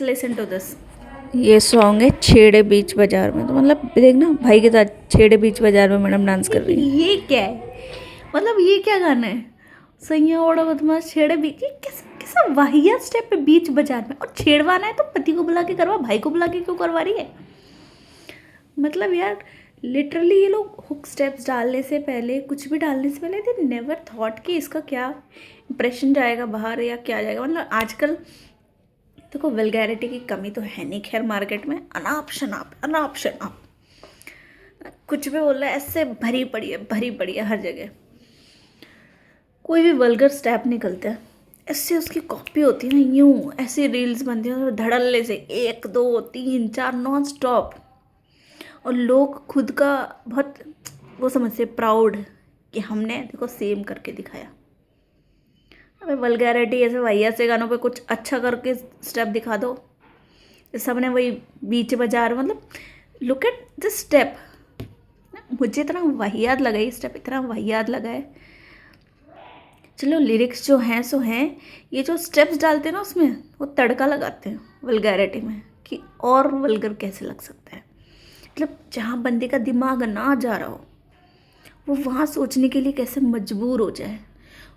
Listen to this. ये song है छेड़े बीच बाजार में। तो मतलब देखना भाई के साथ छेड़े बीच बाजार में मैडम डांस कर रही है। ये क्या है? मतलब ये क्या गाना है? सैया ओड़ा बदमाश छेड़े बीच, ये कैसा कैसा वाहियात स्टेप है बीच बाजार में। और छेड़वाना है तो पति को बुला के करवा, भाई को बुला के क्यों करवा रही है? मतलब यार लिटरली ये लोग हुक स्टेप्स डालने से पहले, कुछ भी डालने से पहले दे नेवर थॉट कि इसका क्या इंप्रेशन जाएगा बाहर या क्या जाएगा। मतलब आजकल देखो वल्गैरिटी की कमी तो है नहीं खैर मार्केट में, अनाप शनाप अनाप शनाप कुछ भी बोल रहा है, ऐसे भरी पड़ी है हर जगह। कोई भी वल्गर स्टेप निकलता है ऐसे उसकी कॉपी होती है ना, यूं ऐसे रील्स बनती हैं धड़ल्ले से 1 2 3 4 नॉन स्टॉप। और लोग खुद का बहुत वो समझते प्राउड कि हमने देखो सेम करके दिखाया। अबे वल्गैरिटी ऐसे भैया से गानों पे कुछ अच्छा करके स्टेप दिखा दो। सबने वही बीच बाजार, मतलब लुक एट दिस स्टेप। मुझे इतना वाहियात लगा ये स्टेप, इतना वाहियात लगा है। चलो लिरिक्स जो हैं सो हैं, ये जो स्टेप्स डालते हैं ना उसमें वो तड़का लगाते हैं वल्गैरिटी में कि और वल्गर कैसे लग सकता है। मतलब जहाँ बंदे का दिमाग ना जा रहा हो वो वहाँ सोचने के लिए कैसे मजबूर हो जाए,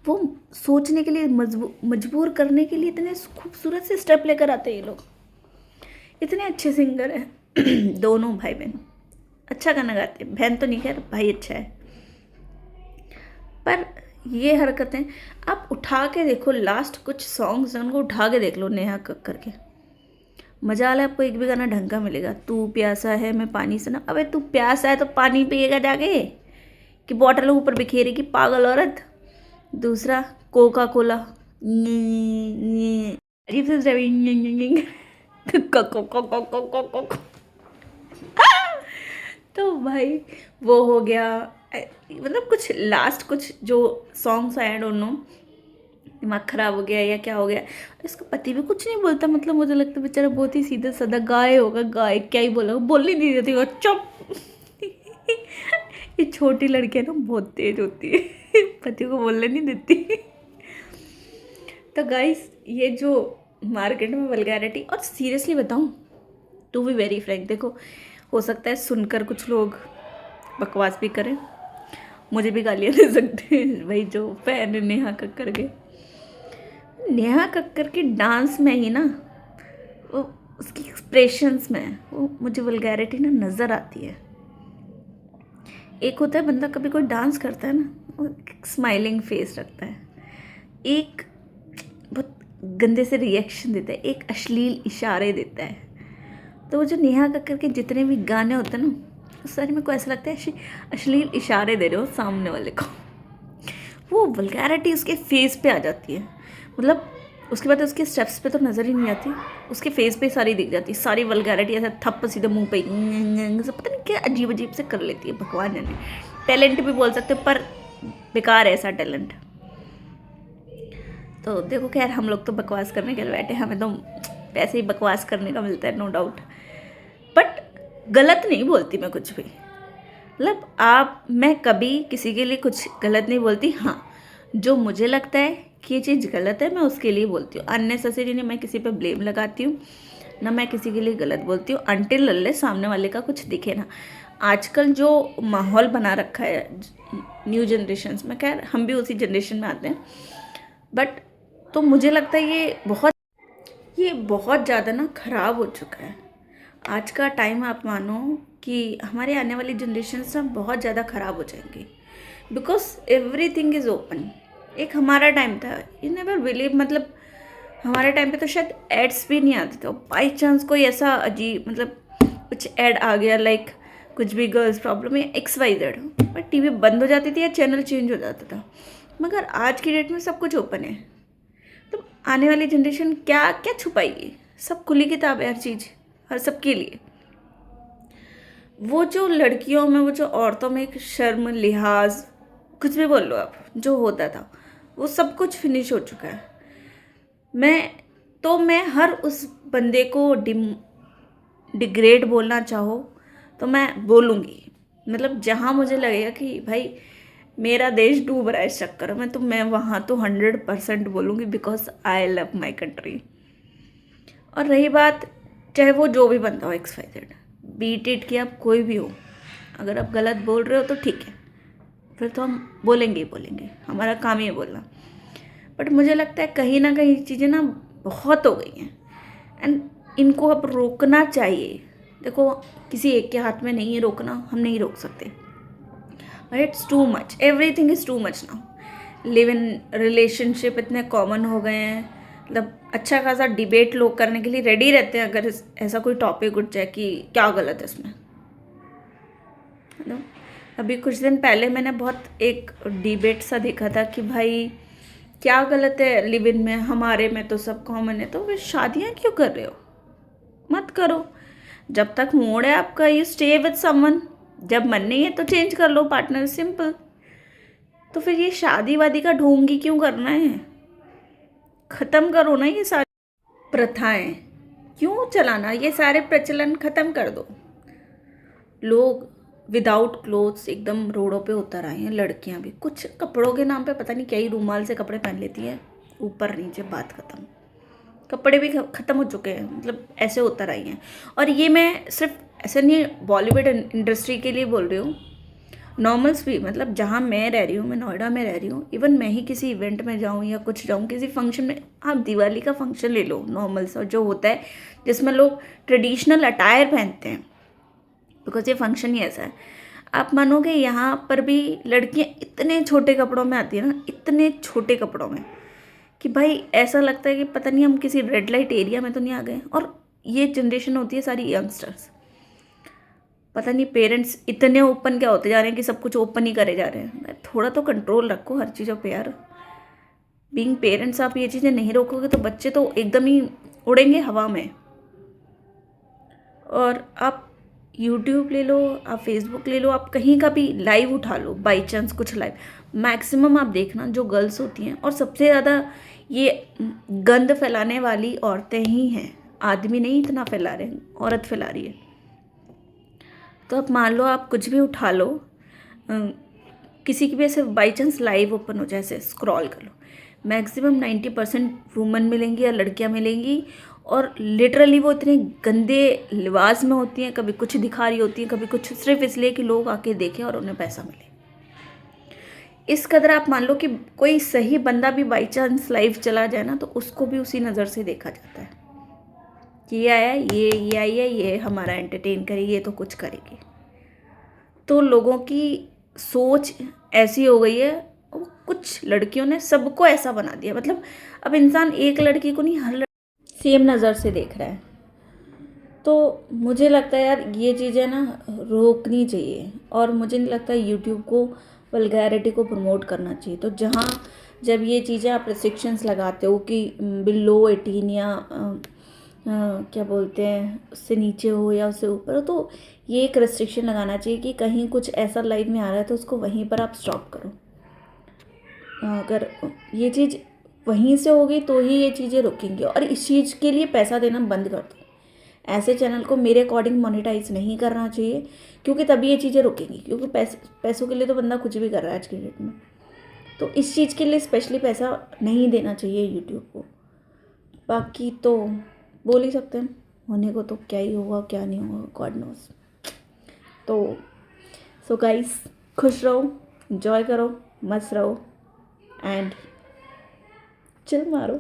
वो सोचने के लिए मजबूर करने के लिए इतने खूबसूरत से स्टेप लेकर आते हैं ये लोग। इतने अच्छे सिंगर हैं दोनों भाई बहन, अच्छा गाना गाते हैं। बहन तो नहीं खैर, भाई अच्छा है। पर ये हरकतें आप उठा के देखो, लास्ट कुछ सॉन्ग्स हैं उनको उठा के देख लो नेहा कक्कर के, मजा आ रहा है आपको। एक भी गाना ढंग का मिलेगा। तू प्यासा है मैं पानी से ना, अबे तू प्यासा है तो पानी पिएगा जाके कि बॉटल ऊपर बिखेरेगी पागल औरत। दूसरा कोका कोला अजीब से तो भाई वो हो गया। मतलब कुछ लास्ट कुछ जो सॉन्ग्स आए डोंट नो, दिमाग खराब हो गया या क्या हो गया। इसका पति भी कुछ नहीं बोलता, मतलब मुझे लगता है बेचारा बहुत ही सीधा साधा गाय होगा, गाय क्या ही बोला, बोलने नहीं देती वो चुप। ये छोटी लड़कियां ना बहुत तेज होती है पति को बोलने नहीं देती। तो गाइस ये जो मार्केट में वल्गैरिटी, और सीरियसली बताऊं टू बी वेरी फ्रैंक, देखो हो सकता है सुनकर कुछ लोग बकवास भी करें, मुझे भी गालियाँ दे सकते हैं भाई जो फैन है नेहा कक्कर के। नेहा कक्कर के डांस में ही ना वो उसकी एक्सप्रेशंस में वो मुझे वल्गैरिटी ना नज़र आती है। एक होता है बंदा कभी कोई डांस करता है ना, वो एक स्माइलिंग फेस रखता है, एक बहुत गंदे से रिएक्शन देता है, एक अश्लील इशारे देता है। तो वो जो नेहा कक्कर के जितने भी गाने होते हैं ना उस सारे में को ऐसा लगता है अश्लील इशारे दे रहे हो सामने वाले को। वो वल्गैरिटी उसके फेस पे आ जाती है। मतलब उसके बाद उसके स्टेप्स पे तो नज़र ही नहीं आती, उसके फेस पे सारी दिख जाती है सारी वल्गैरिटी। ऐसा थप्प सीधे मुंह पे पता नहीं क्या अजीब अजीब से कर लेती है, भगवान जाने। टैलेंट भी बोल सकते पर बेकार है ऐसा टैलेंट। तो देखो खैर हम लोग तो बकवास करने के लिए बैठे, हमें तो पैसे ही बकवास करने का मिलता है नो डाउट। बट गलत नहीं बोलती मैं कुछ भी, मतलब मैं कभी किसी के लिए कुछ गलत नहीं बोलती। हाँ जो मुझे लगता है कि ये चीज़ गलत है मैं उसके लिए बोलती हूँ। अननेसेसरी नहीं मैं किसी पे ब्लेम लगाती हूँ, ना मैं किसी के लिए गलत बोलती हूँ अनटिल लल्ले सामने वाले का कुछ दिखे ना। आजकल जो माहौल बना रखा है न्यू जनरेशन्स में, खैर हम भी उसी जनरेशन में आते हैं, बट तो मुझे लगता है ये बहुत ज़्यादा ना ख़राब हो चुका है। आज का टाइम आप मानो कि हमारे आने वाली जनरेशन सब बहुत ज़्यादा ख़राब हो जाएंगी बिकॉज एवरीथिंग इज़ ओपन। एक हमारा टाइम था, यू नेवर बिलीव, मतलब हमारे टाइम पे तो शायद एड्स भी नहीं आते थे। बाई चांस कोई ऐसा अजीब मतलब कुछ ऐड आ गया लाइक कुछ भी गर्ल्स प्रॉब्लम या XYZ, पर टीवी बंद हो जाती थी या चैनल चेंज हो जाता था। मगर आज की डेट में सब कुछ ओपन है, तो आने वाली जनरेशन क्या क्या छुपाएगी? सब खुली किताब है हर चीज़, हर सबके लिए। वो जो लड़कियों में, वो जो औरतों में एक शर्म लिहाज कुछ भी बोल लो आप जो होता था, वो सब कुछ फिनिश हो चुका है। मैं हर उस बंदे को डिग्रेड बोलना चाहो तो मैं बोलूँगी। मतलब जहाँ मुझे लगेगा कि भाई मेरा देश डूब रहा है इस चक्कर में, तो मैं वहाँ तो 100% बोलूँगी because I love my country. और रही बात, चाहे वो जो भी बंदा हो, XYZ, बीट इट कि आप कोई भी हो, अगर आप गलत बोल रहे हो तो ठीक है, फिर तो हम बोलेंगे ही बोलेंगे, हमारा काम ही है बोलना। बट मुझे लगता है कहीं ना कहीं चीज़ें ना बहुत हो गई हैं, एंड इनको अब रोकना चाहिए। देखो, किसी एक के हाथ में नहीं है रोकना, हम नहीं रोक सकते, but it's too much, everything is too much now. Live in relationship इतने कॉमन हो गए हैं, मतलब अच्छा खासा डिबेट लोग करने के लिए रेडी रहते हैं अगर ऐसा कोई टॉपिक उठ जाए कि क्या गलत है इसमें, है ना। अभी कुछ दिन पहले मैंने बहुत एक डिबेट सा देखा था कि भाई क्या गलत है लिव इन में, हमारे में तो सब कॉमन है, तो फिर शादियाँ क्यों कर रहे हो? मत करो, जब तक मूड है आपका, यू स्टे विद समवन, जब मन नहीं है तो चेंज कर लो पार्टनर, सिंपल। तो फिर ये शादी वादी का ढोंगी क्यों करना है? खत्म करो ना ये सारी प्रथाएं, क्यों चलाना, ये सारे प्रचलन खत्म कर दो। लोग विदाउट क्लोथ्स एकदम रोडों पे उतर आए हैं, लड़कियां भी कुछ कपड़ों के नाम पे पता नहीं क्या ही रुमाल से कपड़े पहन लेती है, ऊपर नीचे बात खत्म, कपड़े भी ख़त्म हो चुके हैं, मतलब ऐसे उतर आई हैं। और ये मैं सिर्फ ऐसे नहीं बॉलीवुड इंडस्ट्री के लिए बोल रही हूँ, नॉर्मल्स भी, मतलब जहाँ मैं रह रही हूँ, मैं नोएडा में रह रही हूँ, इवन मैं ही किसी इवेंट में जाऊँ या कुछ जाऊँ किसी फंक्शन में, आप दिवाली का फंक्शन ले लो नॉर्मल्स, और जो होता है जिसमें लोग ट्रेडिशनल अटायर पहनते हैं, बिकॉज ये फंक्शन ही ऐसा है, आप मानोगे यहाँ पर भी लड़कियाँ इतने छोटे कपड़ों में आती है ना, इतने छोटे कपड़ों में, कि भाई ऐसा लगता है कि पता नहीं हम किसी रेड लाइट एरिया में तो नहीं आ गए। और ये जनरेशन होती है सारी यंगस्टर्स, पता नहीं पेरेंट्स इतने ओपन क्या होते जा रहे हैं कि सब कुछ ओपन ही करे जा रहे हैं। थोड़ा तो कंट्रोल रखो हर चीज़ों पे यार। बीइंग पेरेंट्स आप ये चीज़ें नहीं रोकोगे तो बच्चे तो एकदम ही उड़ेंगे हवा में। और आप यूट्यूब ले लो, आप फेसबुक ले लो, आप कहीं का भी लाइव उठा लो, बाई चांस कुछ लाइव, मैक्सिमम आप देखना जो गर्ल्स होती हैं, और सबसे ज़्यादा ये गंद फैलाने वाली औरतें ही हैं, आदमी नहीं इतना फैला रहे हैं, औरत फैला रही है। तो आप मान लो आप कुछ भी उठा लो, किसी की भी ऐसे बाई चांस लाइव ओपन हो जाए, ऐसे स्क्रॉल कर लो, मैक्सिमम 90% वुमन मिलेंगी या लड़कियां मिलेंगी, और लिटरली वो इतने गंदे लिबास में होती हैं, कभी कुछ दिखा रही होती हैं, कभी कुछ, सिर्फ इसलिए कि लोग आके देखें और उन्हें पैसा मिले। इस कदर आप मान लो कि कोई सही बंदा भी बाई चांस लाइव चला जाए ना, तो उसको भी उसी नज़र से देखा जाता है कि ये आया, ये आई है, ये हमारा एंटरटेन करेगी, ये तो कुछ करेगी। तो लोगों की सोच ऐसी हो गई है, कुछ लड़कियों ने सबको ऐसा बना दिया, मतलब अब इंसान एक लड़की को नहीं, हर सेम नज़र से देख रहा है। तो मुझे लगता है यार ये चीज़ें ना रोकनी चाहिए, और मुझे नहीं लगता यूट्यूब को वल्गैरिटी को प्रमोट करना चाहिए। तो जहाँ जब ये चीज़ें आप रिस्ट्रिक्शंस लगाते हो कि बिलो 18 या क्या बोलते हैं उससे नीचे हो या उससे ऊपर हो, तो ये एक रिस्ट्रिक्शन लगाना चाहिए कि कहीं कुछ ऐसा लाइव में आ रहा है तो उसको वहीं पर आप स्टॉप करो। अगर ये चीज़ वहीं से होगी तो ही ये चीज़ें रुकेंगी, और इस चीज़ के लिए पैसा देना बंद कर दो। ऐसे चैनल को मेरे अकॉर्डिंग मोनेटाइज नहीं करना चाहिए, क्योंकि तभी ये चीज़ें रुकेंगी, क्योंकि पैसों के लिए तो बंदा कुछ भी कर रहा है आज के डेट में। तो इस चीज़ के लिए स्पेशली पैसा नहीं देना चाहिए यूट्यूब को। बाकी तो बोल ही सकते हैं, होने को तो क्या ही होगा क्या नहीं होगा गॉड नोस। तो सो गाइस, खुश रहो, एंजॉय करो, मस्त रहो, एंड चिल मारो।